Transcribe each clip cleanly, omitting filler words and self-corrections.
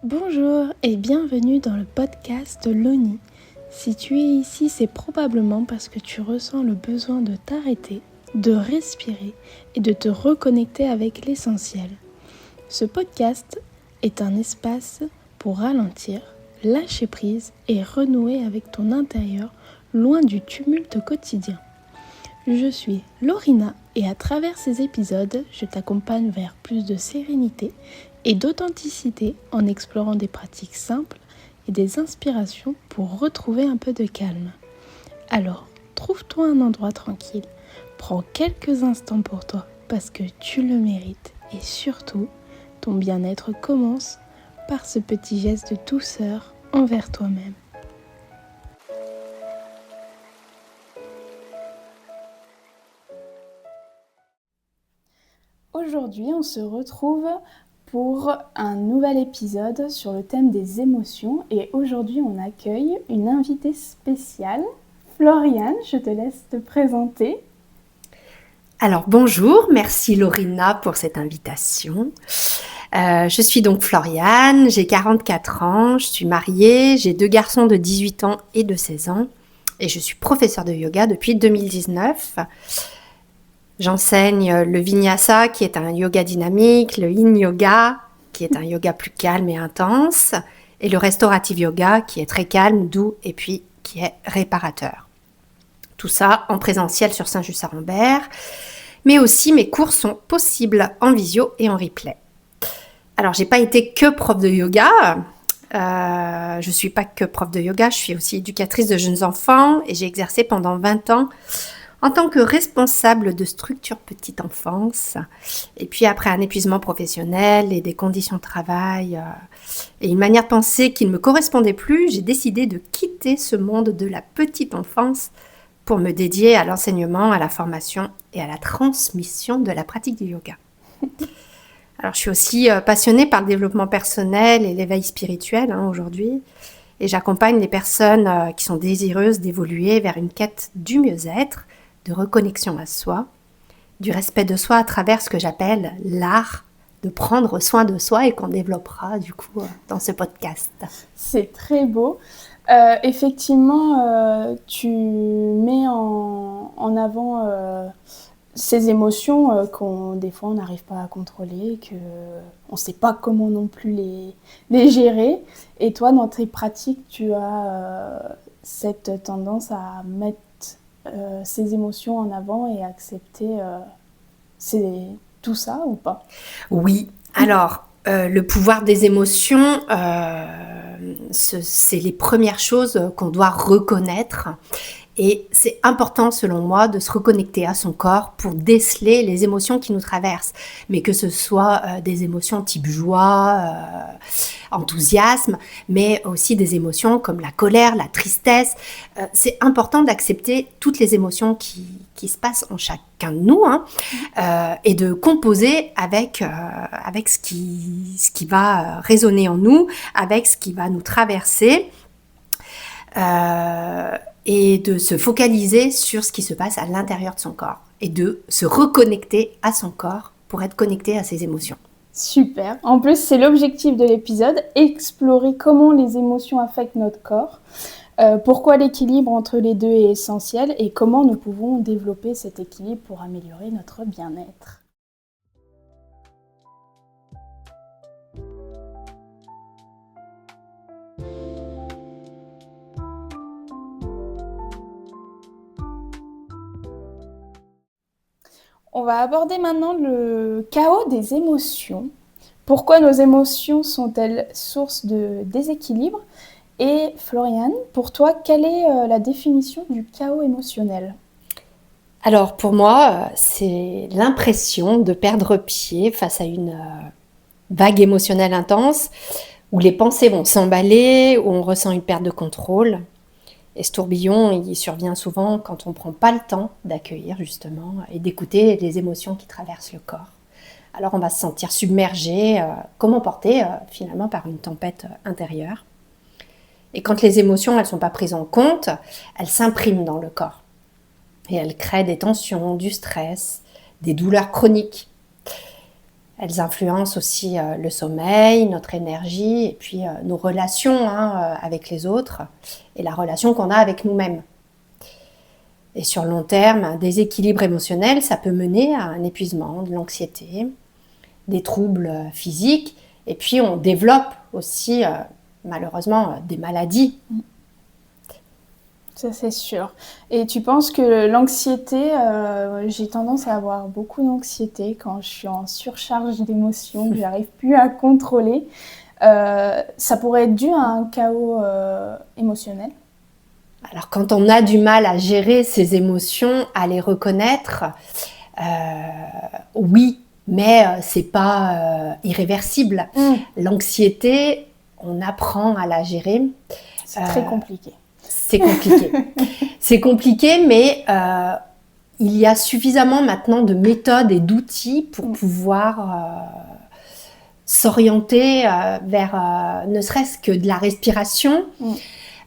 Bonjour et bienvenue dans le podcast Loni. Si tu es ici, c'est probablement parce que tu ressens le besoin de t'arrêter, de respirer et de te reconnecter avec l'essentiel. Ce podcast est un espace pour ralentir, lâcher prise et renouer avec ton intérieur, loin du tumulte quotidien. Je suis Lorina et à travers ces épisodes, je t'accompagne vers plus de sérénité et d'authenticité en explorant des pratiques simples et des inspirations pour retrouver un peu de calme. Alors, trouve-toi un endroit tranquille, prends quelques instants pour toi parce que tu le mérites et surtout, ton bien-être commence par ce petit geste de douceur envers toi-même. Aujourd'hui, on se retrouve pour un nouvel épisode sur le thème des émotions et aujourd'hui, on accueille une invitée spéciale. Floriane, je te laisse te présenter. Alors bonjour, merci Lorina pour cette invitation. Je suis donc Floriane, j'ai 44 ans, je suis mariée, j'ai 2 garçons de 18 ans et de 16 ans et je suis professeure de yoga depuis 2019. J'enseigne le Vinyasa qui est un yoga dynamique, le Yin Yoga qui est un yoga plus calme et intense et le Restorative Yoga qui est très calme, doux et puis qui est réparateur. Tout ça en présentiel sur Saint-Just-à-Rambert, mais aussi mes cours sont possibles en visio et en replay. Alors, j'ai pas été que prof de yoga, je suis pas que prof de yoga, je suis aussi éducatrice de jeunes enfants et j'ai exercé pendant 20 ans en tant que responsable de structure petite enfance. Et puis après un épuisement professionnel et des conditions de travail et une manière de penser qui ne me correspondait plus, j'ai décidé de quitter ce monde de la petite enfance pour me dédier à l'enseignement, à la formation et à la transmission de la pratique du yoga. Alors, je suis aussi passionnée par le développement personnel et l'éveil spirituel aujourd'hui. Et j'accompagne les personnes qui sont désireuses d'évoluer vers une quête du mieux-être, de reconnexion à soi, du respect de soi à travers ce que j'appelle l'art de prendre soin de soi et qu'on développera du coup dans ce podcast. C'est très beau. Effectivement, tu mets en avant ces émotions des fois on n'arrive pas à contrôler, qu'on ne sait pas comment non plus les gérer. Et toi, dans tes pratiques, tu as cette tendance à mettre ces émotions en avant et accepter tout ça ou pas? Oui, alors le pouvoir des émotions, c'est les premières choses qu'on doit reconnaître. Et c'est important, selon moi, de se reconnecter à son corps pour déceler les émotions qui nous traversent. Mais que ce soit des émotions type joie, enthousiasme, mais aussi des émotions comme la colère, la tristesse. C'est important d'accepter toutes les émotions qui se passent en chacun de nous et de composer avec ce qui va résonner en nous, avec ce qui va nous traverser. Et de se focaliser sur ce qui se passe à l'intérieur de son corps et de se reconnecter à son corps pour être connecté à ses émotions. Super. En plus, c'est l'objectif de l'épisode, explorer comment les émotions affectent notre corps, pourquoi l'équilibre entre les deux est essentiel et comment nous pouvons développer cet équilibre pour améliorer notre bien-être. On va aborder maintenant le chaos des émotions. Pourquoi nos émotions sont-elles source de déséquilibre? Et Floriane, pour toi, quelle est la définition du chaos émotionnel? Alors pour moi, c'est l'impression de perdre pied face à une vague émotionnelle intense où les pensées vont s'emballer, où on ressent une perte de contrôle. Et ce tourbillon, il survient souvent quand on ne prend pas le temps d'accueillir justement et d'écouter les émotions qui traversent le corps. Alors on va se sentir submergé, comme emporté finalement par une tempête intérieure. Et quand les émotions, elles ne sont pas prises en compte, elles s'impriment dans le corps. Et elles créent des tensions, du stress, des douleurs chroniques. Elles influencent aussi le sommeil, notre énergie et puis nos relations avec les autres et la relation qu'on a avec nous-mêmes. Et sur le long terme, un déséquilibre émotionnel, ça peut mener à un épuisement, de l'anxiété, des troubles physiques et puis on développe aussi malheureusement des maladies. Ça, c'est sûr. Et tu penses que l'anxiété, j'ai tendance à avoir beaucoup d'anxiété quand je suis en surcharge d'émotions, que j'arrive plus à contrôler. Ça pourrait être dû à un chaos émotionnel? Alors quand on a du mal à gérer ses émotions, à les reconnaître, oui, mais c'est pas irréversible. L'anxiété, on apprend à la gérer. C'est très compliqué. C'est compliqué. C'est compliqué, mais il y a suffisamment maintenant de méthodes et d'outils pour pouvoir s'orienter vers ne serait-ce que de la respiration,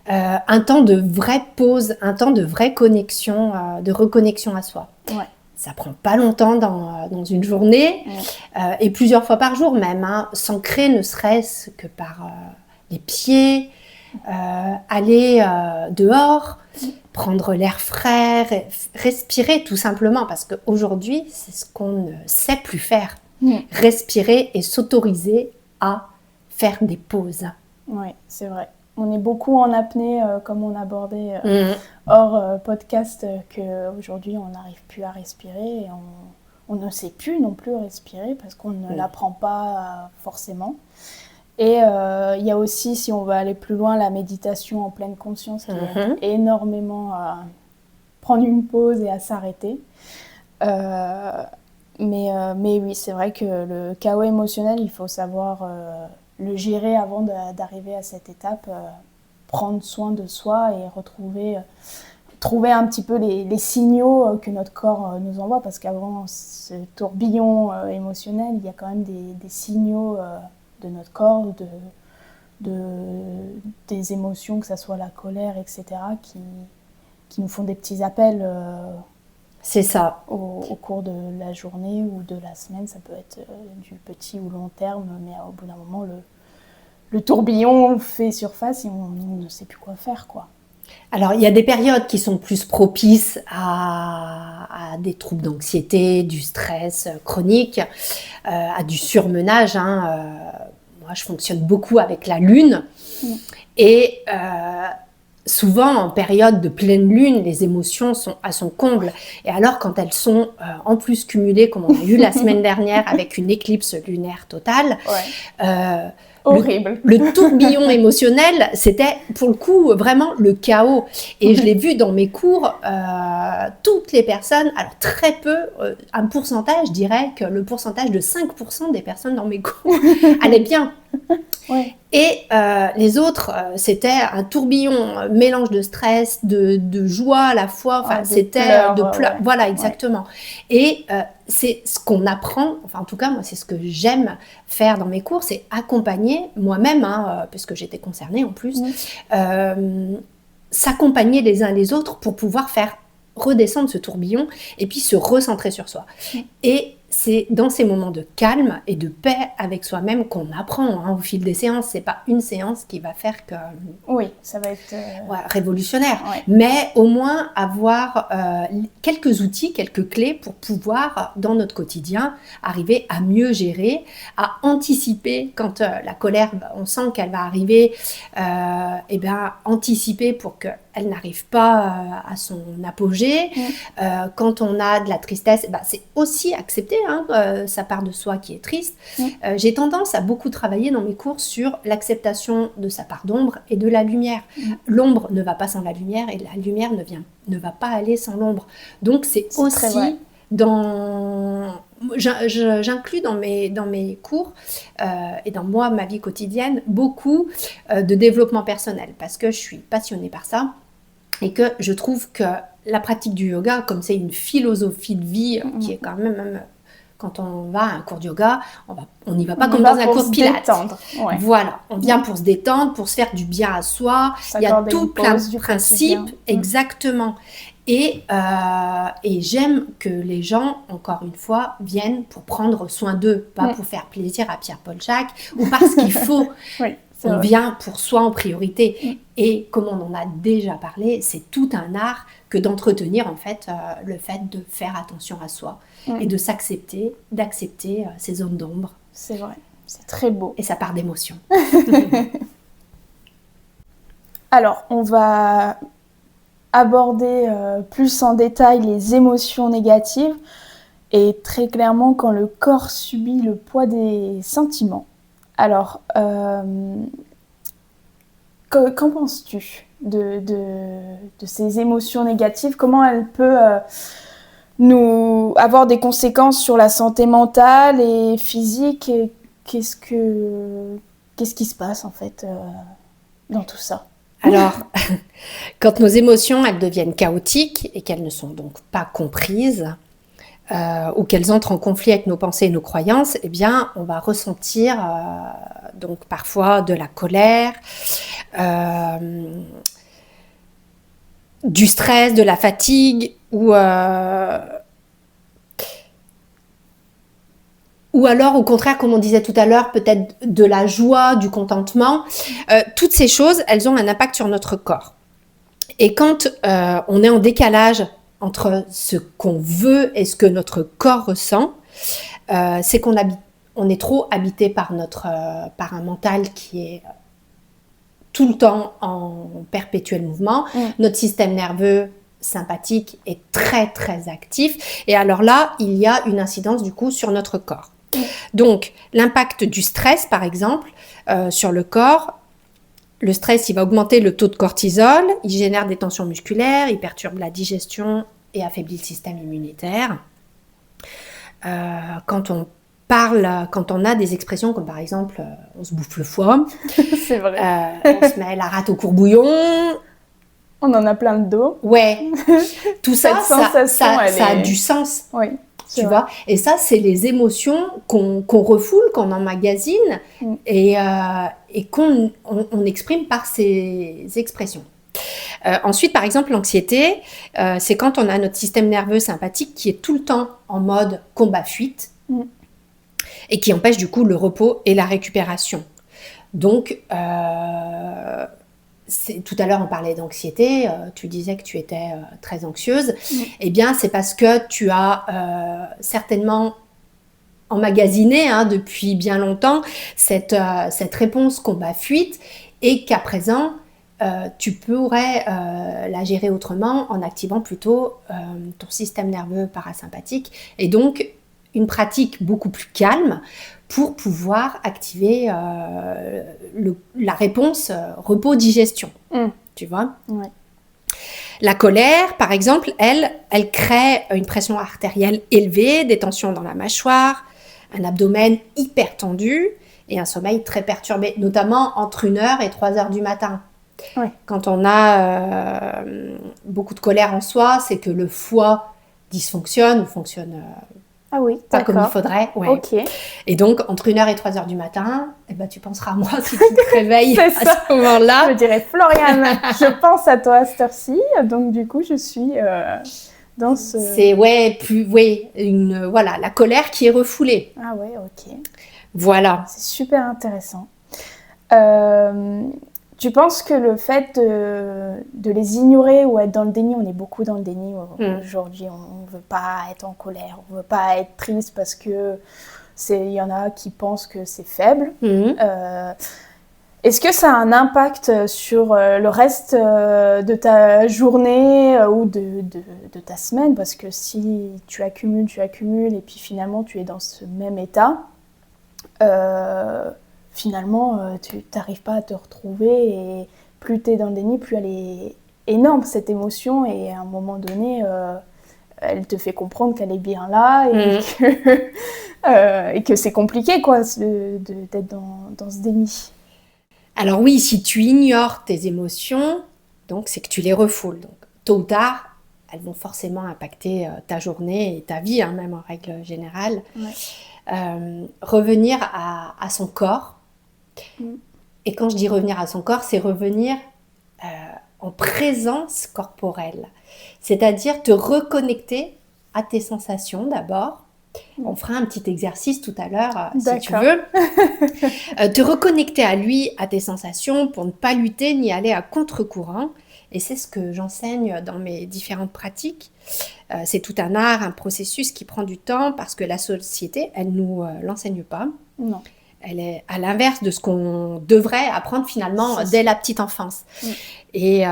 un temps de vraie pause, un temps de vraie connexion, de reconnexion à soi. Ouais. Ça prend pas longtemps dans une journée et plusieurs fois par jour même, s'ancrer ne serait-ce que par les pieds, aller dehors, prendre l'air frais, respirer tout simplement, parce qu'aujourd'hui, c'est ce qu'on ne sait plus faire. Respirer et s'autoriser à faire des pauses. Oui, c'est vrai. On est beaucoup en apnée, comme on abordait hors podcast, qu'aujourd'hui, on n'arrive plus à respirer et on ne sait plus non plus respirer parce qu'on ne l'apprend pas forcément. Et il y a aussi, si on veut aller plus loin, la méditation en pleine conscience qui aide énormément à prendre une pause et à s'arrêter. Mais oui, c'est vrai que le chaos émotionnel, il faut savoir le gérer avant d'arriver à cette étape, prendre soin de soi et trouver un petit peu les signaux que notre corps nous envoie, parce qu'avant ce tourbillon émotionnel, il y a quand même des signaux de notre corps, des émotions, que ce soit la colère, etc., qui nous font des petits appels c'est ça. Au cours de la journée ou de la semaine. Ça peut être du petit ou long terme, mais au bout d'un moment, le tourbillon fait surface et on ne sait plus quoi faire, quoi. Alors, il y a des périodes qui sont plus propices à des troubles d'anxiété, du stress chronique, à du surmenage. Moi, je fonctionne beaucoup avec la lune. Et souvent, en période de pleine lune, les émotions sont à son comble. Et alors, quand elles sont en plus cumulées, comme on a eu la semaine dernière avec une éclipse lunaire totale, horrible. Le tourbillon émotionnel, c'était pour le coup vraiment le chaos. Et je l'ai vu dans mes cours, toutes les personnes, alors très peu, un pourcentage, je dirais que le pourcentage de 5% des personnes dans mes cours allaient bien. Ouais. Et les autres, c'était un tourbillon, mélange de stress, de joie à la fois. Enfin, c'était de pleurs. Voilà, exactement. Et c'est ce qu'on apprend. Enfin, en tout cas, moi, c'est ce que j'aime faire dans mes cours, c'est accompagner moi-même, puisque j'étais concernée en plus, s'accompagner les uns les autres pour pouvoir faire redescendre ce tourbillon et puis se recentrer sur soi. Et c'est dans ces moments de calme et de paix avec soi-même qu'on apprend au fil des séances. C'est pas une séance qui va faire que... Oui, ça va être... révolutionnaire. Ouais. Mais au moins avoir quelques outils, quelques clés pour pouvoir, dans notre quotidien, arriver à mieux gérer, à anticiper quand la colère, on sent qu'elle va arriver, anticiper pour qu'elle n'arrive pas à son apogée. Quand on a de la tristesse, c'est aussi accepter sa part de soi qui est triste. J'ai tendance à beaucoup travailler dans mes cours sur l'acceptation de sa part d'ombre et de la lumière. L'ombre ne va pas sans la lumière et la lumière ne va pas aller sans l'ombre. Donc c'est aussi j'inclus dans mes cours et dans ma vie quotidienne beaucoup de développement personnel parce que je suis passionnée par ça et que je trouve que la pratique du yoga, comme c'est une philosophie de vie qui est quand même quand on va à un cours de yoga, on n'y va pas comme dans un cours de pilates. Ouais. Voilà, on vient pour se détendre, pour se faire du bien à soi. Il y a tout plein de principes, exactement. Et j'aime que les gens, encore une fois, viennent pour prendre soin d'eux, pas pour faire plaisir à Pierre-Paul Jacques ou parce qu'il faut. Oui, on vient pour soi en priorité. Et comme on en a déjà parlé, c'est tout un art que d'entretenir en fait le fait de faire attention à soi et de s'accepter, d'accepter ces zones d'ombre. C'est vrai, c'est très beau. Et ça part d'émotion. Alors, on va aborder plus en détail les émotions négatives et très clairement quand le corps subit le poids des sentiments. Alors, qu'en penses-tu de ces émotions négatives? Comment elles peuvent nous avoir des conséquences sur la santé mentale et physique? Et qu'est-ce qui se passe en fait dans tout ça? Alors, quand nos émotions, elles deviennent chaotiques et qu'elles ne sont donc pas comprises, ou qu'elles entrent en conflit avec nos pensées et nos croyances, eh bien, on va ressentir donc parfois de la colère, du stress, de la fatigue, ou alors, au contraire, comme on disait tout à l'heure, peut-être de la joie, du contentement. Toutes ces choses, elles ont un impact sur notre corps. Et quand on est en décalage entre ce qu'on veut et ce que notre corps ressent, c'est qu'on est trop habité par un mental qui est tout le temps en perpétuel mouvement. Notre système nerveux sympathique est très très actif. Et alors là, il y a une incidence du coup sur notre corps. Donc, l'impact du stress, par exemple, sur le corps, le stress, il va augmenter le taux de cortisol, il génère des tensions musculaires, il perturbe la digestion et affaiblit le système immunitaire. Quand on a des expressions comme par exemple, on se bouffe le foie, c'est vrai. On se met la rate au courbouillon. On en a plein le dos. Ouais, tout ça a du sens. Oui. Tu vois, et ça, c'est les émotions qu'on refoule, qu'on emmagasine et qu'on exprime par ces expressions. Ensuite, par exemple, l'anxiété, c'est quand on a notre système nerveux sympathique qui est tout le temps en mode combat-fuite et qui empêche du coup le repos et la récupération. Donc, tout à l'heure, on parlait d'anxiété, tu disais que tu étais très anxieuse. Eh bien, c'est parce que tu as certainement emmagasiné depuis bien longtemps cette réponse combat-fuite et qu'à présent, tu pourrais la gérer autrement en activant plutôt ton système nerveux parasympathique et donc une pratique beaucoup plus calme pour pouvoir activer la réponse repos-digestion. Tu vois ? Ouais. La colère, par exemple, elle crée une pression artérielle élevée, des tensions dans la mâchoire, un abdomen hyper tendu et un sommeil très perturbé, notamment entre 1h et 3h du matin. Ouais. Quand on a beaucoup de colère en soi, c'est que le foie dysfonctionne ou fonctionne ah oui, pas comme il faudrait. Ouais. Okay. Et donc, entre 1h et 3h du matin, tu penseras à moi si tu te réveilles à ce moment-là. Je dirais, Floriane, je pense à toi à cette heure-ci. Donc, du coup, je suis dans ce... C'est, la colère qui est refoulée. Ah ouais, ok. Voilà. C'est super intéressant. Tu penses que le fait de les ignorer ou être dans le déni, on est beaucoup dans le déni aujourd'hui, on ne veut pas être en colère, on ne veut pas être triste parce que il y en a qui pensent que c'est faible. Est-ce que ça a un impact sur le reste de ta journée ou de ta semaine? Parce que si tu accumules et puis finalement tu es dans ce même état, finalement, tu n'arrives pas à te retrouver et plus tu es dans le déni, plus elle est énorme, cette émotion, et à un moment donné, elle te fait comprendre qu'elle est bien là et que c'est compliqué quoi, d'être dans ce déni. Alors oui, si tu ignores tes émotions, donc c'est que tu les refoules. Donc tôt ou tard, elles vont forcément impacter ta journée et ta vie, même en règle générale. Ouais. Revenir à son corps. Et quand je dis revenir à son corps, c'est revenir en présence corporelle. C'est-à-dire te reconnecter à tes sensations d'abord. On fera un petit exercice tout à l'heure, si tu veux. Te reconnecter à lui, à tes sensations, pour ne pas lutter ni aller à contre-courant. Et c'est ce que j'enseigne dans mes différentes pratiques. C'est tout un art, un processus qui prend du temps parce que la société, elle ne nous l'enseigne pas. Non. Elle est à l'inverse de ce qu'on devrait apprendre finalement dès la petite enfance. Et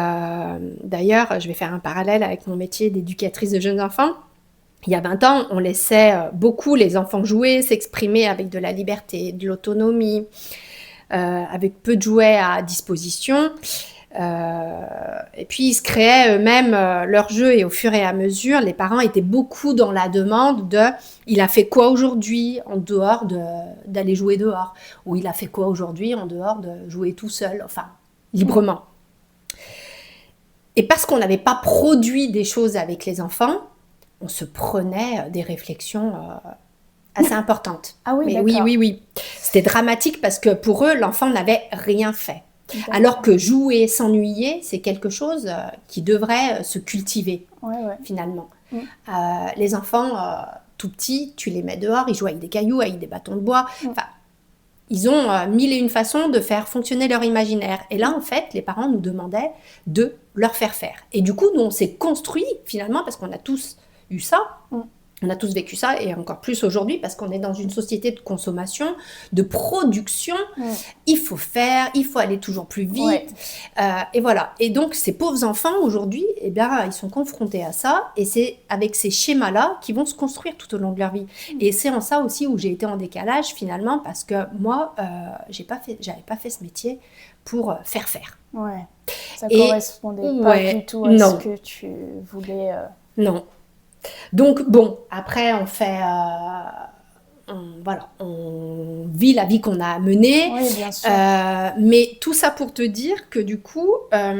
d'ailleurs, je vais faire un parallèle avec mon métier d'éducatrice de jeunes enfants. Il y a 20 ans, on laissait beaucoup les enfants jouer, s'exprimer avec de la liberté, de l'autonomie, avec peu de jouets à disposition. Et puis, ils se créaient eux-mêmes leurs jeux et au fur et à mesure, les parents étaient beaucoup dans la demande de « il a fait quoi aujourd'hui en dehors d'aller jouer dehors ?» ou « il a fait quoi aujourd'hui en dehors de jouer tout seul ?» enfin, librement. Et parce qu'on n'avait pas produit des choses avec les enfants, on se prenait des réflexions assez importantes. Ah oui, mais d'accord. Oui. C'était dramatique parce que pour eux, l'enfant n'avait rien fait. D'accord. Alors que jouer, s'ennuyer, c'est quelque chose qui devrait se cultiver, finalement. Les enfants, tout petits, tu les mets dehors, ils jouent avec des cailloux, avec des bâtons de bois. Enfin, ils ont mille et une façons de faire fonctionner leur imaginaire. Et là, en fait, les parents nous demandaient de leur faire faire. Et du coup, nous, on s'est construit, finalement, parce qu'on a tous eu ça. On a tous vécu ça, et encore plus aujourd'hui, parce qu'on est dans une société de consommation, de production. Il faut faire, il faut aller toujours plus vite. Et voilà. Et donc, ces pauvres enfants, aujourd'hui, eh bien, ils sont confrontés à ça, et c'est avec ces schémas-là qu'ils vont se construire tout au long de leur vie. Et c'est en ça aussi où j'ai été en décalage, finalement, parce que moi, j'avais pas fait ce métier pour faire faire. Ça correspondait pas du tout à ce que tu voulais... Non. Donc, bon, après, on fait... on vit la vie qu'on a menée. Oui, bien sûr. Mais tout ça pour te dire que du coup, à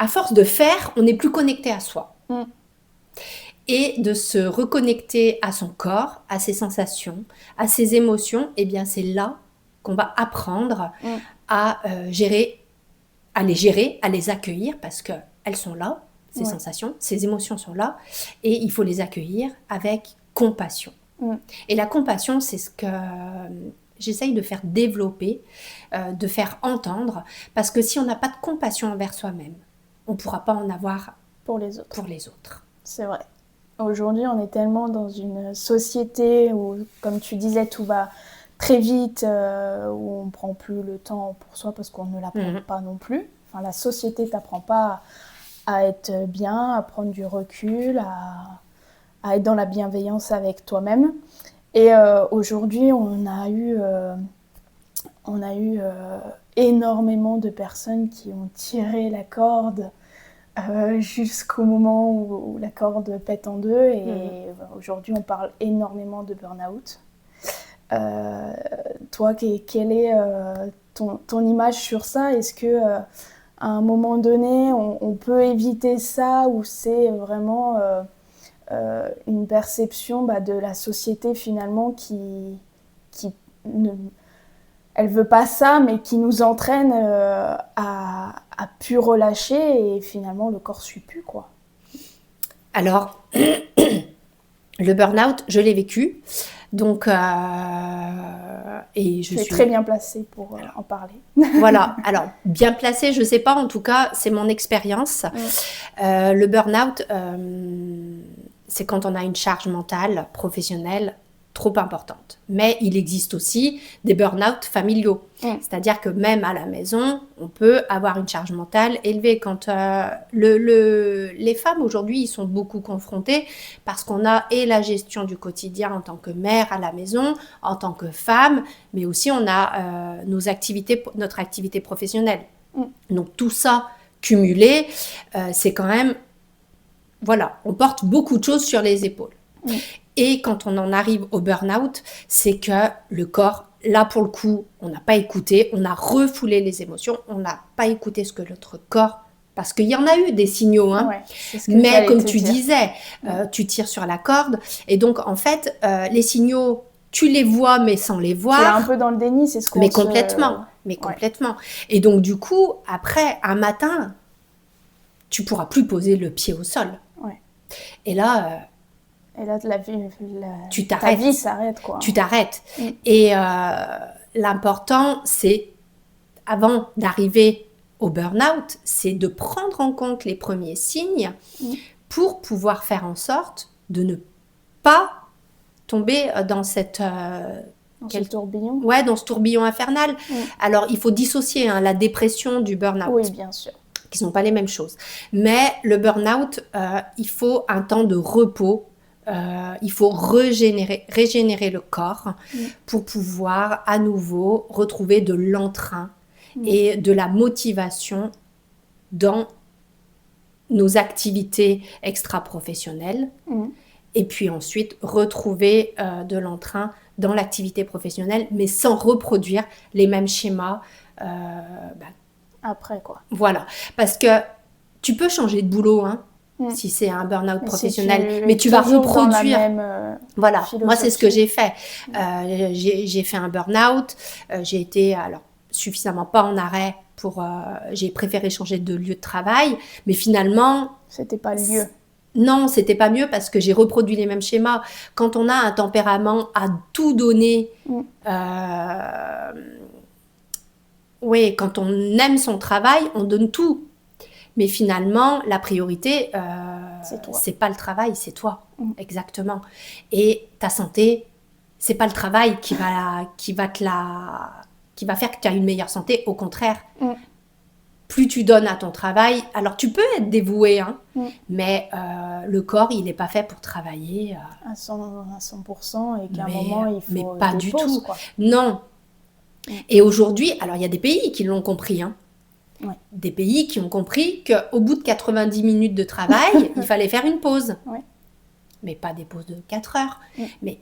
force de faire, on n'est plus connecté à soi. Et de se reconnecter à son corps, à ses sensations, à ses émotions, eh bien, c'est là qu'on va apprendre à les gérer, à les accueillir parce qu'elles sont là. Ces sensations, ces émotions sont là et il faut les accueillir avec compassion. Et la compassion, c'est ce que j'essaye de faire développer, de faire entendre, parce que si on n'a pas de compassion envers soi-même, on ne pourra pas en avoir pour les autres. C'est vrai. Aujourd'hui, on est tellement dans une société où, comme tu disais, tout va très vite, où on ne prend plus le temps pour soi parce qu'on ne l'apprend pas non plus. Enfin, la société ne t'apprend pas à être bien, à prendre du recul, à être dans la bienveillance avec toi-même. Et aujourd'hui, on a eu énormément de personnes qui ont tiré la corde jusqu'au moment où la corde pète en deux. Et aujourd'hui, on parle énormément de burn-out. Toi, quelle est ton image sur ça ? Est-ce que... à un moment donné, on peut éviter ça ou c'est vraiment une perception de la société finalement qui elle veut pas ça, mais qui nous entraîne à plus relâcher et finalement le corps suit plus, quoi. Alors, le burn-out, je l'ai vécu. Donc, et je suis très bien placée pour en parler. Voilà. Alors, bien placée, je ne sais pas. En tout cas, c'est mon expérience. Le burn-out, c'est quand on a une charge mentale, professionnelle, trop importante. Mais il existe aussi des burn-out familiaux. C'est-à-dire que même à la maison, on peut avoir une charge mentale élevée. Quand les femmes, aujourd'hui, ils sont beaucoup confrontées parce qu'on a et la gestion du quotidien en tant que mère à la maison, en tant que femme, mais aussi on a notre activité professionnelle. Donc tout ça cumulé, c'est quand même... Voilà, on porte beaucoup de choses sur les épaules. Et quand on en arrive au burn-out, c'est que le corps, là pour le coup, on n'a pas écouté, on a refoulé les émotions, on n'a pas écouté ce que notre corps... Parce qu'il y en a eu des signaux, hein. Mais comme tu disais, tu tires sur la corde. Et donc, en fait, les signaux tu les vois mais sans les voir. Tu es un peu dans le déni, c'est ce qu'on Mais complètement, mais complètement. Et donc du coup, après, un matin, tu pourras plus poser le pied au sol. Ouais. Et là, tu t'arrêtes. Ta vie s'arrête, quoi. Tu t'arrêtes. Et l'important, c'est, avant d'arriver au burn-out, c'est de prendre en compte les premiers signes pour pouvoir faire en sorte de ne pas tomber dans cette... ce tourbillon. Ouais, dans ce tourbillon infernal. Alors, il faut dissocier la dépression du burn-out. Oui, bien sûr. Qui ne sont pas les mêmes choses. Mais le burn-out, il faut un temps de repos. Il faut régénérer le corps pour pouvoir à nouveau retrouver de l'entrain et de la motivation dans nos activités extra-professionnelles. Et puis ensuite, retrouver de l'entrain dans l'activité professionnelle, mais sans reproduire les mêmes schémas. Après, quoi. Voilà. Parce que tu peux changer de boulot, si c'est un burn-out professionnel, mais tu vas reproduire. Voilà. Philosophie. Moi, c'est ce que j'ai fait. J'ai fait un burn-out. J'ai été, suffisamment pas en arrêt pour... j'ai préféré changer de lieu de travail, mais finalement... C'était pas le lieu. Non, c'était pas mieux parce que j'ai reproduit les mêmes schémas. Quand on a un tempérament à tout donner, quand on aime son travail, on donne tout. Mais finalement, la priorité, c'est pas le travail, c'est toi. Exactement. Et ta santé, c'est pas le travail qui va faire que tu as une meilleure santé. Au contraire, plus tu donnes à ton travail, alors tu peux être dévoué, mais le corps, il n'est pas fait pour travailler à 100% et qu'à un moment, il faut mais pas du pauses, tout. Quoi. Non. Et aujourd'hui, alors il y a des pays qui l'ont compris, des pays qui ont compris qu'au bout de 90 minutes de travail, il fallait faire une pause. Mais pas des pauses de 4 heures. Mais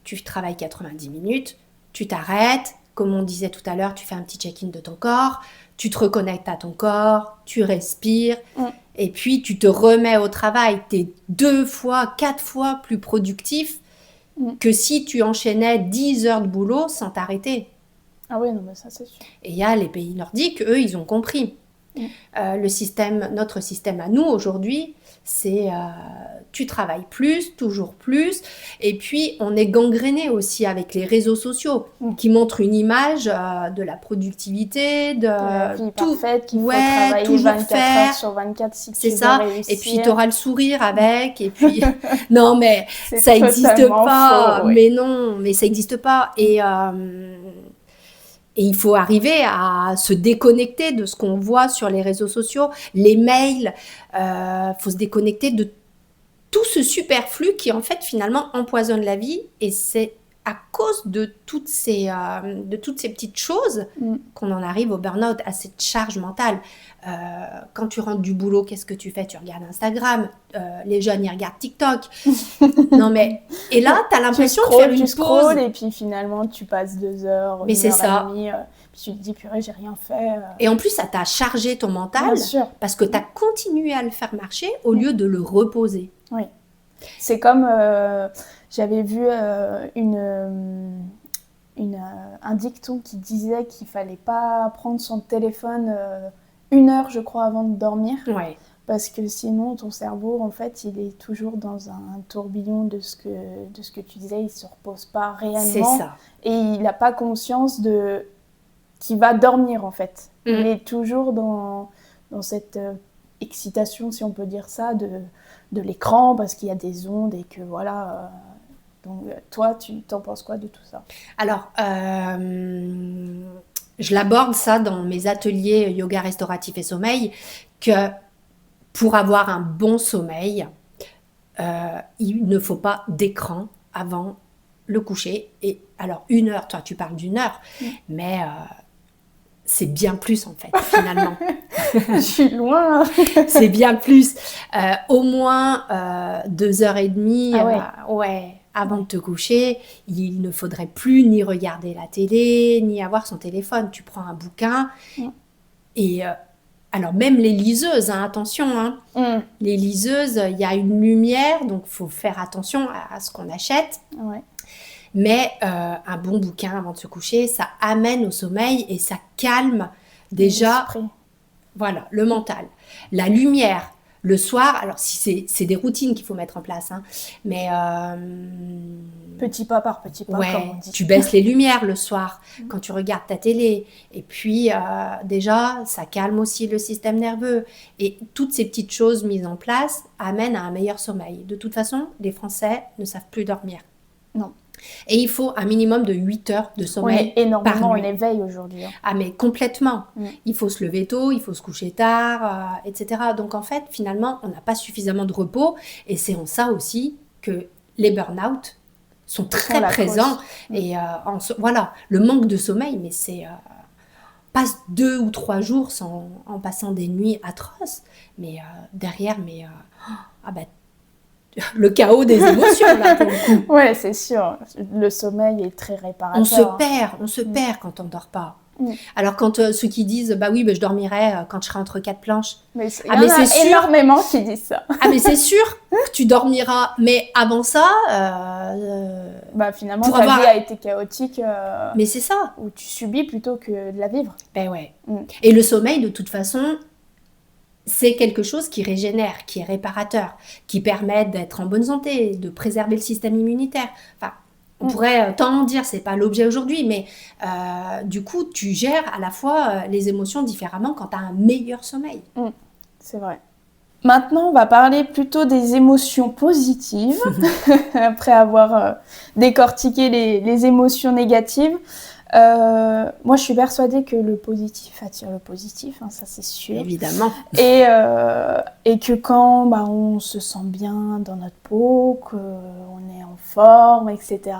tu travailles 90 minutes, tu t'arrêtes, comme on disait tout à l'heure, tu fais un petit check-in de ton corps, tu te reconnectes à ton corps, tu respires, et puis tu te remets au travail. Tu es 2 fois, 4 fois plus productif que si tu enchaînais 10 heures de boulot sans t'arrêter. Ah oui, non, mais ça c'est sûr. Et il y a les pays nordiques, eux, ils ont compris. Notre système à nous aujourd'hui, c'est tu travailles plus, toujours plus, et puis on est gangréné aussi avec les réseaux sociaux qui montrent une image de la productivité, de la vie tout, parfaite, qu'il faut travailler toujours 24 faire. heures sur 24 si c'est tu ça. veux réussir. Et puis tu auras le sourire avec, et puis non mais c'est ça n'existe pas, faux, oui. mais non, mais ça n'existe pas, et il faut arriver à se déconnecter de ce qu'on voit sur les réseaux sociaux, les mails. Faut se déconnecter de tout ce superflu qui, en fait, finalement, empoisonne la vie. Et c'est à cause de toutes ces petites choses qu'on en arrive au burn-out, à cette charge mentale. Quand tu rentres du boulot, qu'est-ce que tu fais ? Tu regardes Instagram. Les jeunes, ils regardent TikTok. Non, mais... Et là, tu as l'impression de faire une pause. Et puis finalement, tu passes 2 heures, mais c'est ça. Et demie, puis tu te dis, purée, j'ai rien fait. Et en plus, ça t'a chargé ton mental. Bien sûr. Parce que tu as continué à le faire marcher au lieu de le reposer. Oui. C'est comme... j'avais vu un dicton qui disait qu'il fallait pas prendre son téléphone 1 heure, je crois, avant de dormir. Ouais. Parce que sinon, ton cerveau, en fait, il est toujours dans un tourbillon de ce que tu disais. Il ne se repose pas réellement. C'est ça. Et il n'a pas conscience qu'il va dormir, en fait. Il est toujours dans cette excitation, si on peut dire ça, de l'écran, parce qu'il y a des ondes et que voilà... Donc, toi, tu t'en penses quoi de tout ça ? Alors, je l'aborde ça dans mes ateliers yoga restauratif et sommeil, que pour avoir un bon sommeil, il ne faut pas d'écran avant le coucher. Et alors, 1 heure, toi, tu parles d'1 heure, mais c'est bien plus, en fait, finalement. Je suis loin. C'est bien plus. Au moins 2h30. Ah ouais. Ouais. Avant de te coucher, il ne faudrait plus ni regarder la télé, ni avoir son téléphone. Tu prends un bouquin et... alors même les liseuses, attention, les liseuses, il y a une lumière, donc il faut faire attention à ce qu'on achète. Ouais. Mais un bon bouquin avant de se coucher, ça amène au sommeil et ça calme déjà, voilà, le mental. La lumière, le soir, alors si c'est des routines qu'il faut mettre en place, hein, mais petit pas par petit pas, ouais, comme on dit. tu baisses les lumières le soir quand tu regardes ta télé. Et puis, déjà, ça calme aussi le système nerveux. Et toutes ces petites choses mises en place amènent à un meilleur sommeil. De toute façon, les Français ne savent plus dormir. Non. Et il faut un minimum de 8 heures de sommeil on est énormément par nuit. en éveil aujourd'hui. Ah, mais complètement. Il faut se lever tôt, il faut se coucher tard, etc. Donc, en fait, finalement, on n'a pas suffisamment de repos. Et c'est en ça aussi que les burn-out sont très présents. Et voilà, le manque de sommeil, mais c'est... passe 2 ou 3 jours en passant des nuits atroces. Mais derrière, le chaos des émotions, là, pour le coup. Ouais, c'est sûr. Le sommeil est très réparateur. On se perd quand on ne dort pas. Alors, quand ceux qui disent, bah oui, je dormirai quand je serai entre 4 planches. Mais il y en a énormément qui disent ça. Ah, mais c'est sûr que tu dormiras. Mais avant ça... finalement, ta vie a été chaotique. Mais c'est ça. Où tu subis plutôt que de la vivre. Ben ouais. Et le sommeil, de toute façon... c'est quelque chose qui régénère, qui est réparateur, qui permet d'être en bonne santé, de préserver le système immunitaire. Enfin, on pourrait tant en dire, c'est pas l'objet aujourd'hui, mais du coup, tu gères à la fois les émotions différemment quand tu as un meilleur sommeil. C'est vrai. Maintenant, on va parler plutôt des émotions positives, après avoir décortiqué les émotions négatives. Moi, je suis persuadée que le positif attire le positif, hein, ça c'est sûr. Évidemment. Et que quand on se sent bien dans notre peau, qu'on est en forme, etc.,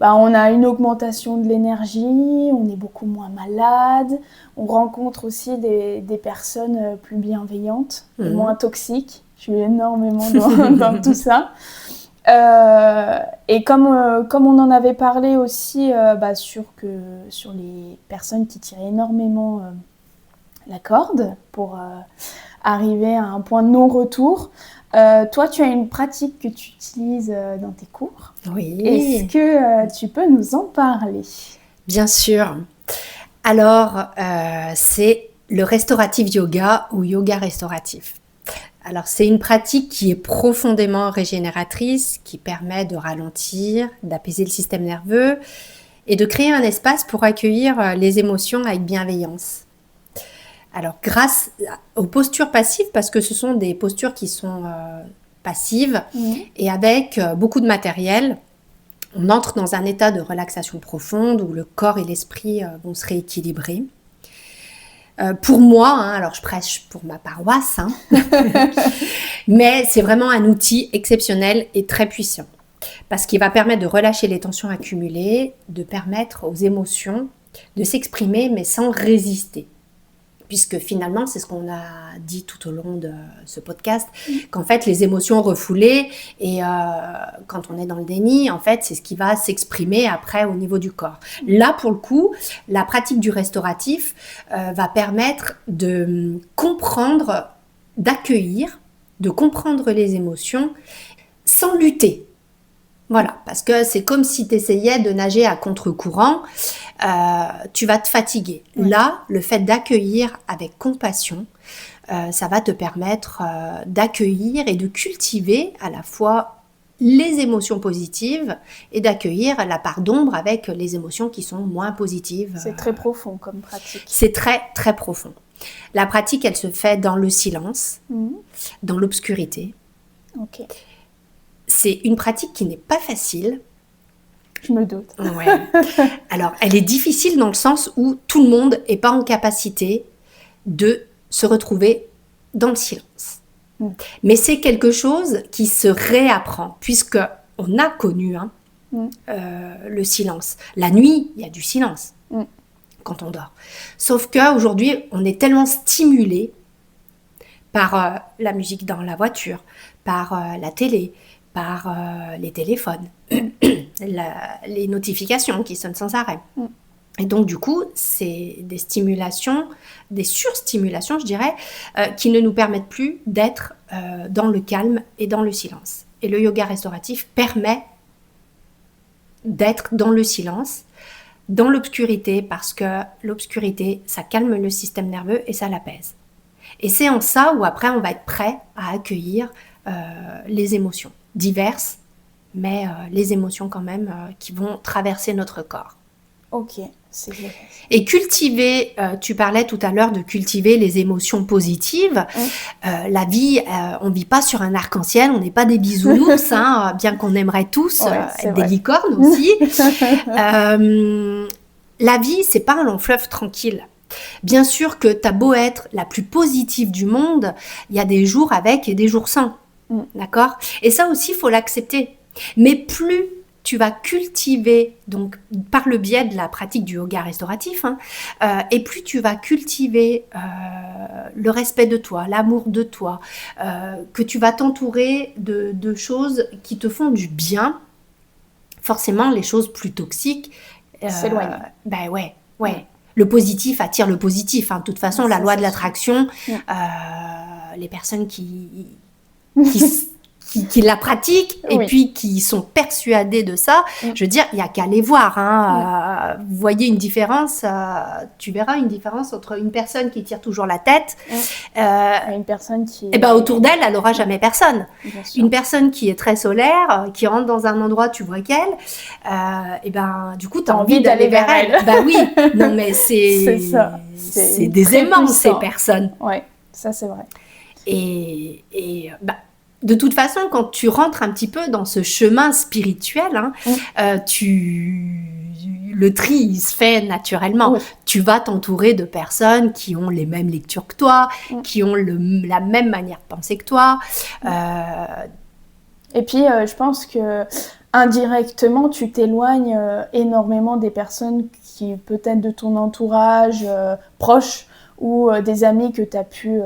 on a une augmentation de l'énergie, on est beaucoup moins malade, on rencontre aussi des personnes plus bienveillantes, moins toxiques. Je suis énormément dans tout ça. Et comme on en avait parlé aussi sur les personnes qui tiraient énormément la corde pour arriver à un point de non-retour, toi tu as une pratique que tu utilises dans tes cours. Oui. Est-ce que tu peux nous en parler ? Bien sûr. Alors, c'est le restaurative yoga ou yoga restauratif. Alors, c'est une pratique qui est profondément régénératrice, qui permet de ralentir, d'apaiser le système nerveux et de créer un espace pour accueillir les émotions avec bienveillance. Alors, grâce aux postures passives, parce que ce sont des postures qui sont passives et avec beaucoup de matériel, on entre dans un état de relaxation profonde où le corps et l'esprit vont se rééquilibrer. Pour moi, alors je prêche pour ma paroisse, mais c'est vraiment un outil exceptionnel et très puissant parce qu'il va permettre de relâcher les tensions accumulées, de permettre aux émotions de s'exprimer mais sans résister. Puisque finalement, c'est ce qu'on a dit tout au long de ce podcast, qu'en fait, les émotions refoulées, et quand on est dans le déni, en fait, c'est ce qui va s'exprimer après au niveau du corps. Là, pour le coup, la pratique du restauratif va permettre de comprendre, d'accueillir, de comprendre les émotions sans lutter. Voilà, parce que c'est comme si tu essayais de nager à contre-courant, tu vas te fatiguer. Là, le fait d'accueillir avec compassion, ça va te permettre d'accueillir et de cultiver à la fois les émotions positives et d'accueillir la part d'ombre avec les émotions qui sont moins positives. C'est très profond comme pratique. C'est très, très profond. La pratique, elle se fait dans le silence, dans l'obscurité. Ok. C'est une pratique qui n'est pas facile. Je me doute. Ouais. Alors, elle est difficile dans le sens où tout le monde n'est pas en capacité de se retrouver dans le silence. Mais c'est quelque chose qui se réapprend, puisqu'on a connu le silence. La nuit, il y a du silence quand on dort. Sauf qu'aujourd'hui, on est tellement stimulé par la musique dans la voiture, par la télé, par les téléphones, les notifications qui sonnent sans arrêt. Et donc, du coup, c'est des stimulations, des surstimulations, je dirais, qui ne nous permettent plus d'être dans le calme et dans le silence. Et le yoga restauratif permet d'être dans le silence, dans l'obscurité, parce que l'obscurité, ça calme le système nerveux et ça l'apaise. Et c'est en ça où après, on va être prêt à accueillir les émotions diverses, mais les émotions quand même qui vont traverser notre corps. Ok, c'est vrai. Et cultiver, tu parlais tout à l'heure de cultiver les émotions positives. La vie, on ne vit pas sur un arc-en-ciel, on n'est pas des bisounours, hein, bien qu'on aimerait tous être des licornes aussi. La vie, c'est pas un long fleuve tranquille. Bien sûr que tu as beau être la plus positive du monde, il y a des jours avec et des jours sans. D'accord ? Et ça aussi, il faut l'accepter. Mais plus tu vas cultiver, donc par le biais de la pratique du yoga restauratif, et plus tu vas cultiver le respect de toi, l'amour de toi, que tu vas t'entourer de choses qui te font du bien, forcément les choses plus toxiques s'éloignent. Ben ouais. Le positif attire le positif. De toute façon, la loi de l'attraction, les personnes qui la pratiquent et puis qui sont persuadées de ça, je veux dire, il n'y a qu'à les voir. Vous voyez une différence, tu verras une différence entre une personne qui tire toujours la tête une personne qui... Et autour d'elle, elle n'aura jamais personne. Une personne qui est très solaire, qui rentre dans un endroit, tu vois qu'elle, du coup, tu as envie d'aller vers elle. Oui, non mais c'est des aimants, ces personnes. Ouais, ça c'est vrai. Et de toute façon, quand tu rentres un petit peu dans ce chemin spirituel, le tri, il se fait naturellement. Oui. Tu vas t'entourer de personnes qui ont les mêmes lectures que toi, qui ont la même manière de penser que toi. Et puis, je pense que indirectement, tu t'éloignes énormément des personnes qui, peut-être de ton entourage proche, ou des amis que tu as pu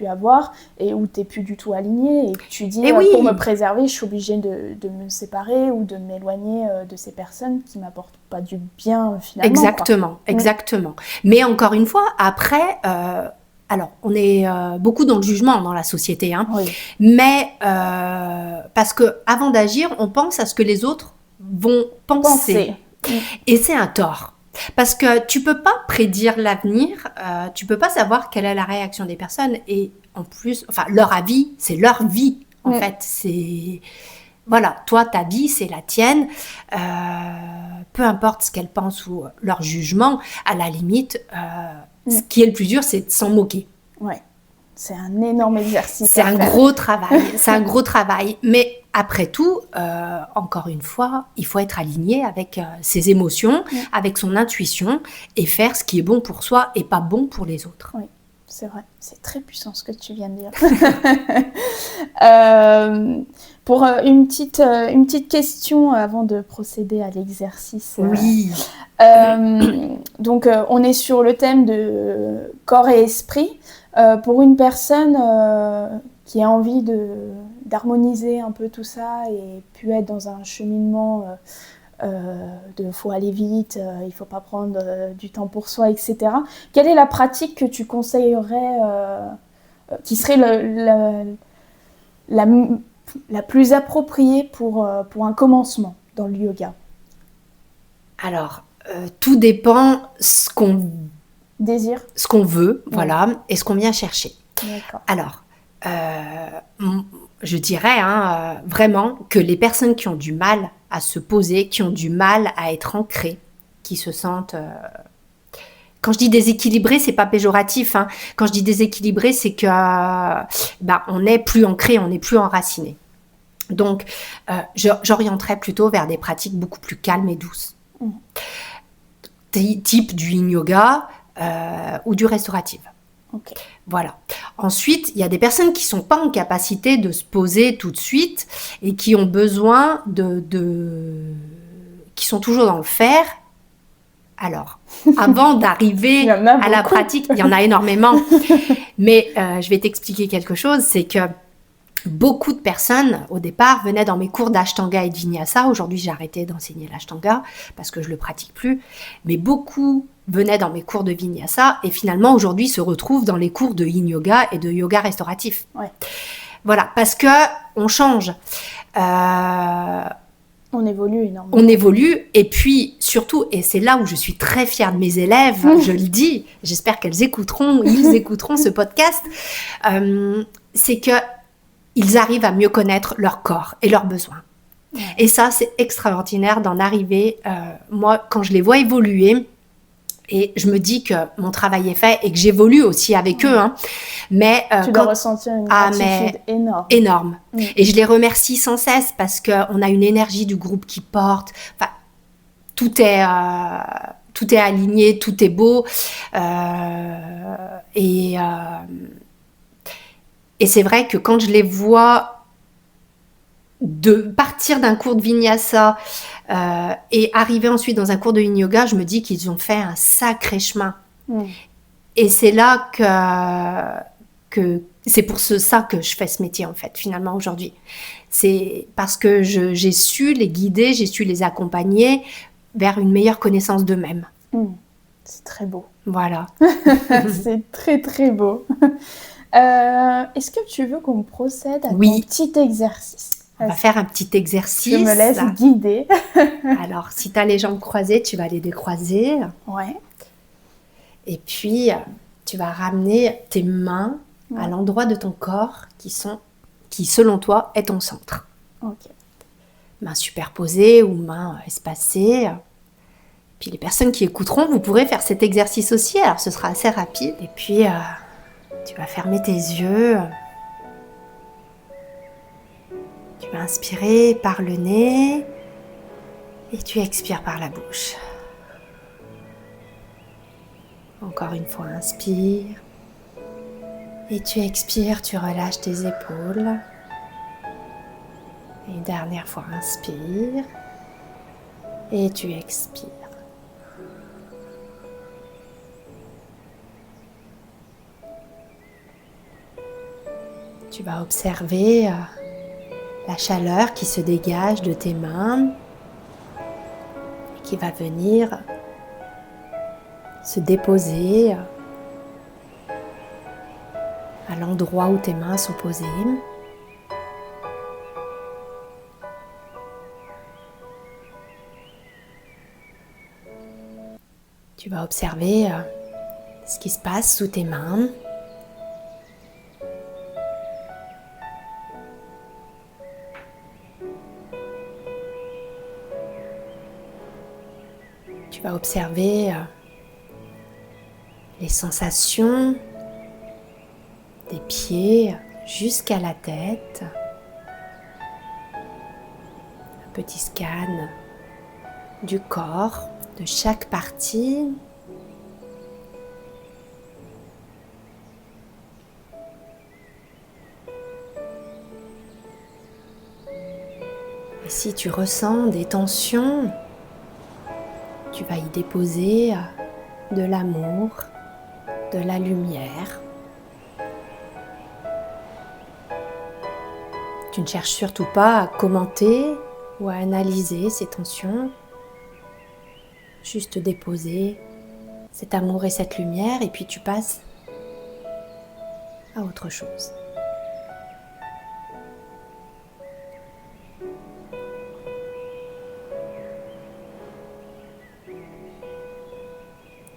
avoir et où tu n'es plus du tout aligné et que tu dis pour me préserver, je suis obligée de me séparer ou de m'éloigner de ces personnes qui ne m'apportent pas du bien finalement. Exactement. Mais encore une fois, après, alors on est beaucoup dans le jugement dans la société, mais parce qu'avant d'agir, on pense à ce que les autres vont penser. Et c'est un tort. Parce que tu peux pas prédire l'avenir, tu peux pas savoir quelle est la réaction des personnes et en plus, leur avis, c'est leur vie en fait. C'est voilà, toi ta vie c'est la tienne, peu importe ce qu'elles pensent ou leur jugement, à la limite, ce qui est le plus dur, c'est de s'en moquer. Ouais. C'est un énorme exercice. C'est un gros travail. Mais après tout, encore une fois, il faut être aligné avec ses émotions, avec son intuition et faire ce qui est bon pour soi et pas bon pour les autres. Oui, c'est vrai. C'est très puissant ce que tu viens de dire. Pour une petite question avant de procéder à l'exercice. Oui. Donc, on est sur le thème de corps et esprit. Pour une personne qui a envie d'harmoniser un peu tout ça et puis être dans un cheminement de faut aller vite, il faut pas prendre du temps pour soi, etc. Quelle est la pratique que tu conseillerais qui serait la plus appropriée pour un commencement dans le yoga? Alors, tout dépend ce qu'on désire, ce qu'on veut, voilà, et ce qu'on vient chercher. D'accord. Alors, je dirais vraiment que les personnes qui ont du mal à se poser, qui ont du mal à être ancrées, qui se sentent... Quand je dis déséquilibré, c'est pas péjoratif. Quand je dis déséquilibré, c'est que on n'est plus ancré, on n'est plus enraciné. Donc, j'orienterais plutôt vers des pratiques beaucoup plus calmes et douces. Type du yin yoga ou du restauratif. Okay. Voilà. Ensuite, il y a des personnes qui sont pas en capacité de se poser tout de suite et qui ont besoin qui sont toujours dans le faire. Alors, avant d'arriver à la pratique, il y en a énormément. Mais je vais t'expliquer quelque chose, c'est que beaucoup de personnes, au départ, venaient dans mes cours d'Ashtanga et de Vinyasa. Aujourd'hui, j'ai arrêté d'enseigner l'Ashtanga parce que je ne le pratique plus. Mais beaucoup venaient dans mes cours de Vinyasa et finalement, aujourd'hui, se retrouvent dans les cours de Yin Yoga et de Yoga restauratif. Ouais. Voilà, parce qu'on change. On évolue énormément. On évolue, et puis surtout, et c'est là où je suis très fière de mes élèves, je le dis, j'espère ils écouteront ce podcast, c'est qu'ils arrivent à mieux connaître leur corps et leurs besoins. Ouais. Et ça, c'est extraordinaire d'en arriver. Moi, quand je les vois évoluer, et je me dis que mon travail est fait et que j'évolue aussi avec eux. Hein. Mais, tu dois ressentir une gratitude énorme. Énorme. Et je les remercie sans cesse parce qu'on a une énergie du groupe qui porte. Enfin, tout est aligné, tout est beau. Et c'est vrai que quand je les vois de partir d'un cours de Vinyasa et arriver ensuite dans un cours de Yin Yoga, je me dis qu'ils ont fait un sacré chemin. Et c'est là que c'est pour ça que je fais ce métier en fait, finalement aujourd'hui. C'est parce que j'ai su les guider, j'ai su les accompagner vers une meilleure connaissance d'eux-mêmes. C'est très beau. Voilà. C'est très très beau. Est-ce que tu veux qu'on procède à ton petit exercice ? On va faire un petit exercice. Je me laisse guider. Alors, si tu as les jambes croisées, tu vas les décroiser. Ouais. Et puis, tu vas ramener tes mains à l'endroit de ton corps qui, selon toi, est ton centre. Ok. Mains superposées ou mains espacées. Puis les personnes qui écouteront, vous pourrez faire cet exercice aussi. Alors, ce sera assez rapide. Et puis, tu vas fermer tes yeux. Tu vas inspirer par le nez et tu expires par la bouche. Encore une fois, inspire et tu expires, tu relâches tes épaules. Et une dernière fois, inspire et tu expires. Tu vas observer la chaleur qui se dégage de tes mains et qui va venir se déposer à l'endroit où tes mains sont posées. Tu vas observer ce qui se passe sous tes mains. Tu vas observer les sensations des pieds jusqu'à la tête. Un petit scan du corps, de chaque partie. Et si tu ressens des tensions, tu vas y déposer de l'amour, de la lumière. Tu ne cherches surtout pas à commenter ou à analyser ces tensions. Juste déposer cet amour et cette lumière et puis tu passes à autre chose.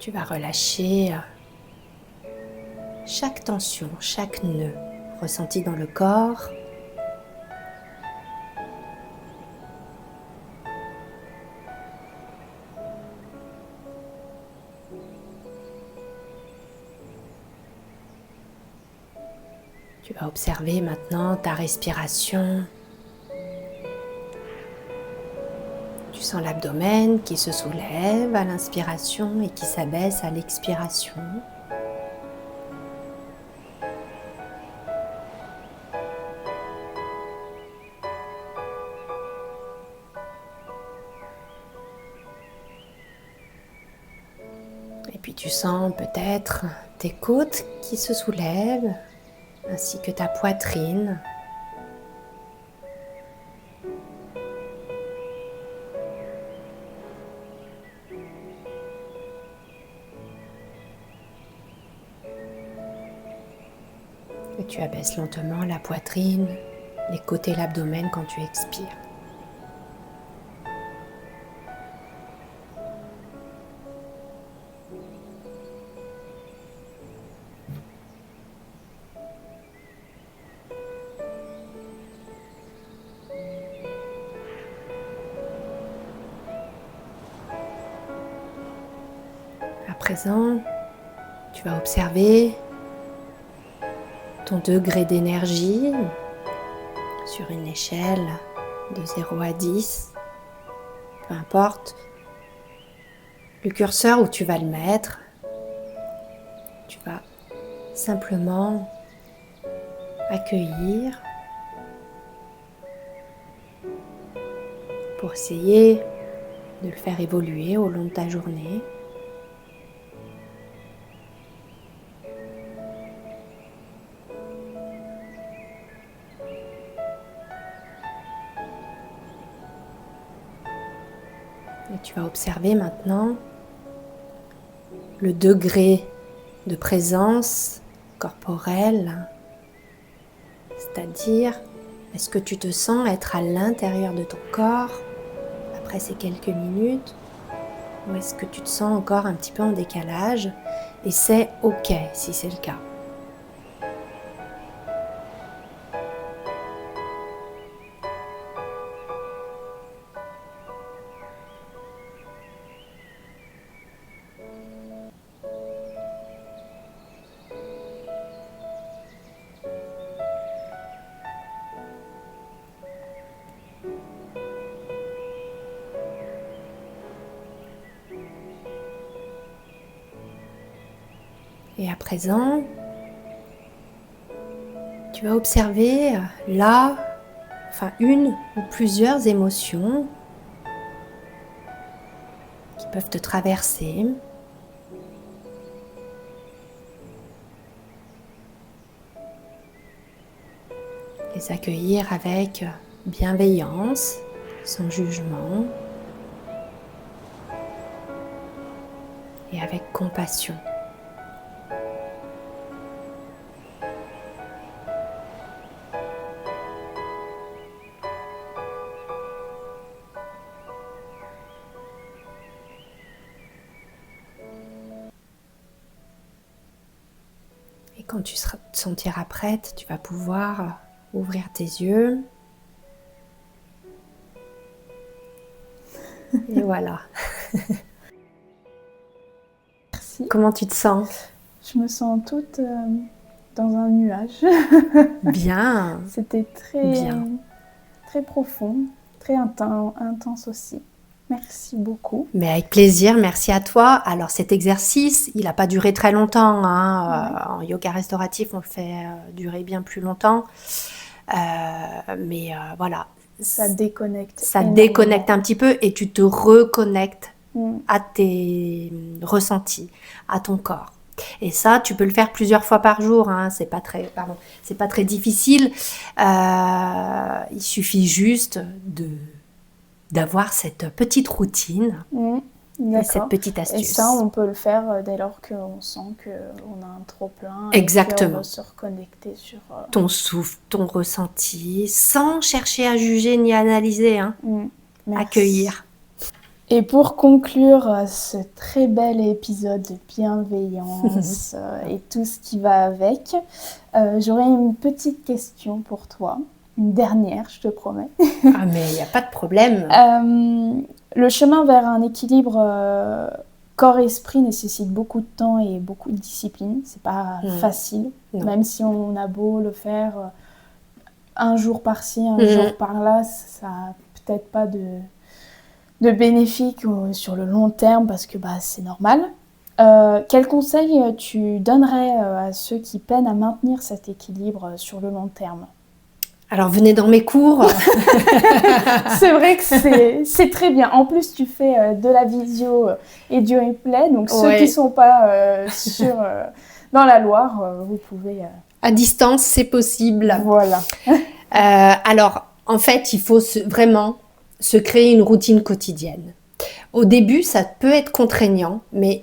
Tu vas relâcher chaque tension, chaque nœud ressenti dans le corps. Tu vas observer maintenant ta respiration. Tu sens l'abdomen qui se soulève à l'inspiration et qui s'abaisse à l'expiration. Et puis tu sens peut-être tes côtes qui se soulèvent, ainsi que ta poitrine. Et tu abaisses lentement la poitrine, les côtés, l'abdomen quand tu expires. présent, tu vas observer ton degré d'énergie sur une échelle de 0 à 10, peu importe le curseur où tu vas le mettre. Tu vas simplement accueillir pour essayer de le faire évoluer au long de ta journée. Et tu vas observer maintenant le degré de présence corporelle, c'est-à-dire est-ce que tu te sens être à l'intérieur de ton corps après ces quelques minutes ou est-ce que tu te sens encore un petit peu en décalage et c'est ok si c'est le cas. Et à présent, tu vas observer une ou plusieurs émotions qui peuvent te traverser. Les accueillir avec bienveillance, sans jugement et avec compassion. Et quand tu te sentiras prête, tu vas pouvoir ouvrir tes yeux. Et voilà. Merci. Comment tu te sens ? Je me sens toute dans un nuage. Bien. C'était très profond, très intense aussi. Merci beaucoup. Mais avec plaisir, merci à toi. Alors cet exercice, il n'a pas duré très longtemps. En yoga restauratif, on le fait durer bien plus longtemps. Voilà. Ça déconnecte. Ça déconnecte un petit peu et tu te reconnectes à tes ressentis, à ton corps. Et ça, tu peux le faire plusieurs fois par jour. C'est pas très difficile. Il suffit juste d'avoir cette petite routine et cette petite astuce. Et ça, on peut le faire dès lors qu'on sent qu'on a un trop-plein. Exactement. Et qu'on va se reconnecter sur ton souffle, ton ressenti, sans chercher à juger ni à analyser. Accueillir. Et pour conclure ce très bel épisode de bienveillance et tout ce qui va avec, j'aurais une petite question pour toi. Une dernière, je te promets. Ah, mais il n'y a pas de problème. Le chemin vers un équilibre corps-esprit nécessite beaucoup de temps et beaucoup de discipline. C'est pas facile, même si on a beau le faire un jour par-ci, un jour par-là, ça n'a peut-être pas de bénéfique sur le long terme parce que c'est normal. Quel conseil tu donnerais à ceux qui peinent à maintenir cet équilibre sur le long terme ? Alors, venez dans mes cours. C'est vrai que c'est très bien. En plus, tu fais de la visio et du replay. Donc, ceux qui ne sont pas dans la Loire, vous pouvez... À distance, c'est possible. Voilà. Alors, en fait, il faut vraiment se créer une routine quotidienne. Au début, ça peut être contraignant, mais...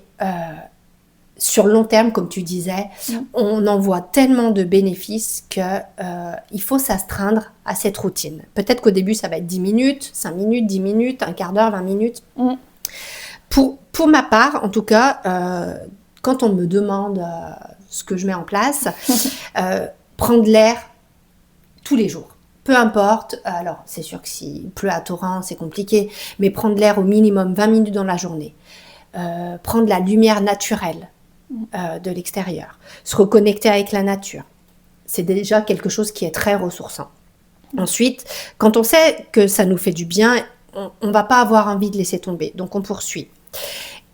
sur le long terme, comme tu disais, on en voit tellement de bénéfices qu'il faut s'astreindre à cette routine. Peut-être qu'au début, ça va être 10 minutes, 5 minutes, 10 minutes, un quart d'heure, 20 minutes. Pour ma part, en tout cas, quand on me demande ce que je mets en place, prendre l'air tous les jours. Peu importe, alors c'est sûr que s'il pleut à torrent, c'est compliqué, mais prendre l'air au minimum 20 minutes dans la journée. prendre la lumière naturelle de l'extérieur, se reconnecter avec la nature. C'est déjà quelque chose qui est très ressourçant. Ensuite, quand on sait que ça nous fait du bien, on ne va pas avoir envie de laisser tomber, donc on poursuit.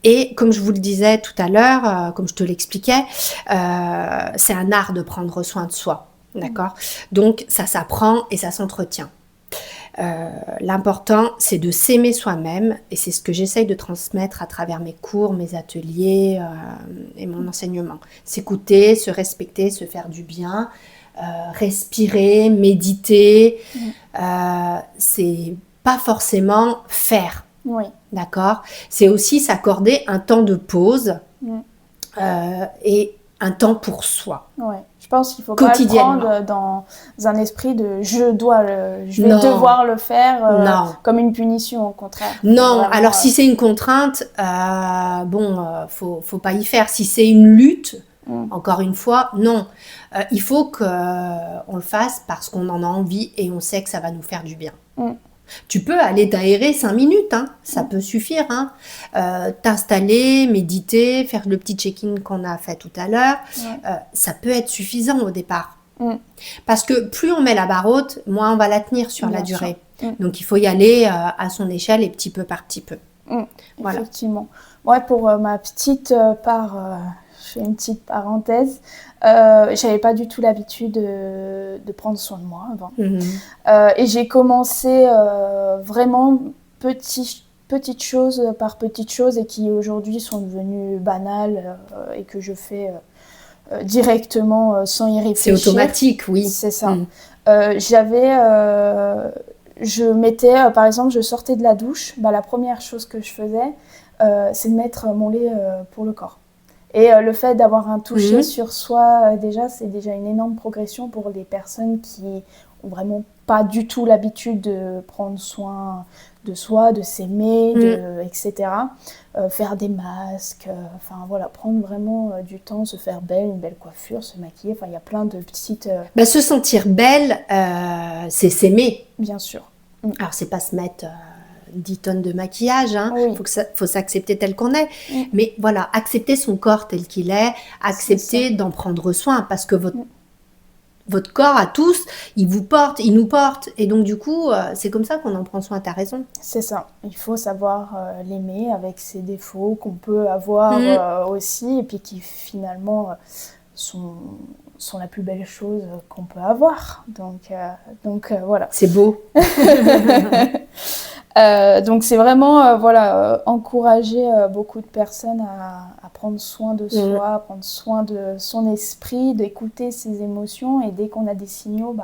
Et comme je vous le disais tout à l'heure, comme je te l'expliquais, c'est un art de prendre soin de soi, d'accord ? Donc ça s'apprend et ça s'entretient. L'important, c'est de s'aimer soi-même, et c'est ce que j'essaye de transmettre à travers mes cours, mes ateliers et mon enseignement. S'écouter, se respecter, se faire du bien, respirer, méditer. C'est pas forcément faire, d'accord ? C'est aussi s'accorder un temps de pause et un temps pour soi. Je pense qu'il faut pas le prendre dans un esprit de je vais devoir le faire comme une punition, au contraire. Non, vraiment, alors si c'est une contrainte, faut pas y faire. Si c'est une lutte, encore une fois, non. Il faut qu'on le fasse parce qu'on en a envie et on sait que ça va nous faire du bien. Tu peux aller t'aérer 5 minutes, ça peut suffire. T'installer, méditer, faire le petit check-in qu'on a fait tout à l'heure, ça peut être suffisant au départ. Parce que plus on met la barre haute, moins on va la tenir sur la durée. Donc il faut y aller à son échelle et petit peu par petit peu. Voilà. Effectivement. Pour ma petite part, je fais une petite parenthèse. J'avais pas du tout l'habitude de prendre soin de moi avant. Et j'ai commencé vraiment petites choses par petites choses et qui aujourd'hui sont devenues banales et que je fais directement sans y réfléchir. C'est automatique, oui. C'est ça. Je mettais, par exemple, je sortais de la douche, la première chose que je faisais, c'est de mettre mon lait pour le corps. Et le fait d'avoir un toucher sur soi, c'est déjà une énorme progression pour les personnes qui ont vraiment pas du tout l'habitude de prendre soin de soi, de s'aimer, etc. Faire des masques, prendre vraiment du temps, se faire belle, une belle coiffure, se maquiller. Il y a plein de petites... se sentir belle, c'est s'aimer. Bien sûr. Alors, c'est pas se mettre 10 tonnes de maquillage, faut s'accepter tel qu'on est. Mais voilà, accepter son corps tel qu'il est, accepter d'en prendre soin, parce que votre corps à tous, il nous porte. Et donc, du coup, c'est comme ça qu'on en prend soin, t'as raison. C'est ça. Il faut savoir l'aimer avec ses défauts qu'on peut avoir aussi, et puis qui finalement sont la plus belle chose qu'on peut avoir. Donc voilà. C'est beau. Donc c'est vraiment encourager beaucoup de personnes à prendre soin de soi, à prendre soin de son esprit, d'écouter ses émotions, et dès qu'on a des signaux,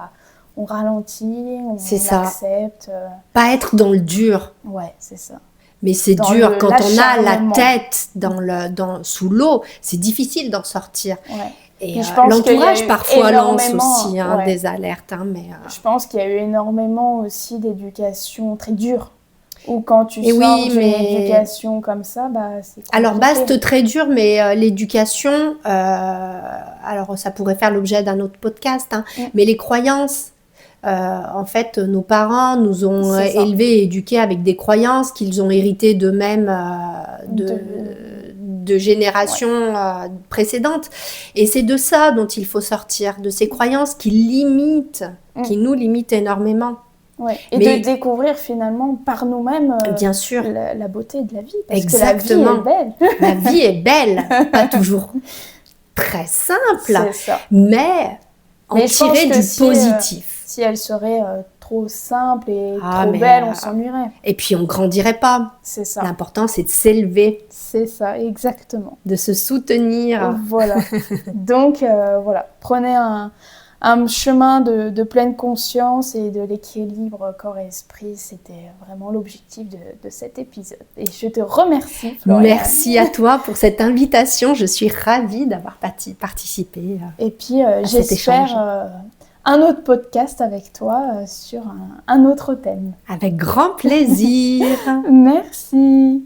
on ralentit, on accepte. Pas être dans le dur. Ouais, c'est ça. Mais c'est dur quand on a la tête sous l'eau, c'est difficile d'en sortir. Et l'entourage parfois lance aussi des alertes. Je pense qu'il y a eu énormément aussi d'éducation très dure. Ou quand tu sors d'une éducation comme ça, c'est compliqué. Alors, c'est très dur, mais l'éducation, alors ça pourrait faire l'objet d'un autre podcast, mais les croyances, en fait, nos parents nous ont élevés et éduqués avec des croyances qu'ils ont héritées d'eux-mêmes de générations précédentes. Et c'est de ça dont il faut sortir, de ces croyances qui nous limitent énormément. Et de découvrir finalement par nous-mêmes bien sûr. La beauté de la vie. Parce Exactement. que la vie est belle. La vie est belle, pas toujours très simple, c'est ça. mais en tirer du positif. Si elle serait trop simple et trop belle, on s'ennuierait. Et puis on grandirait pas. C'est ça. L'important, c'est de s'élever. C'est ça, exactement. De se soutenir. Voilà. Donc, prenez un chemin de pleine conscience et de l'équilibre corps et esprit. C'était vraiment l'objectif de cet épisode. Et je te remercie, Floriane. Merci à toi pour cette invitation. Je suis ravie d'avoir participé et puis, j'espère un autre podcast avec toi sur un autre thème. Avec grand plaisir. Merci.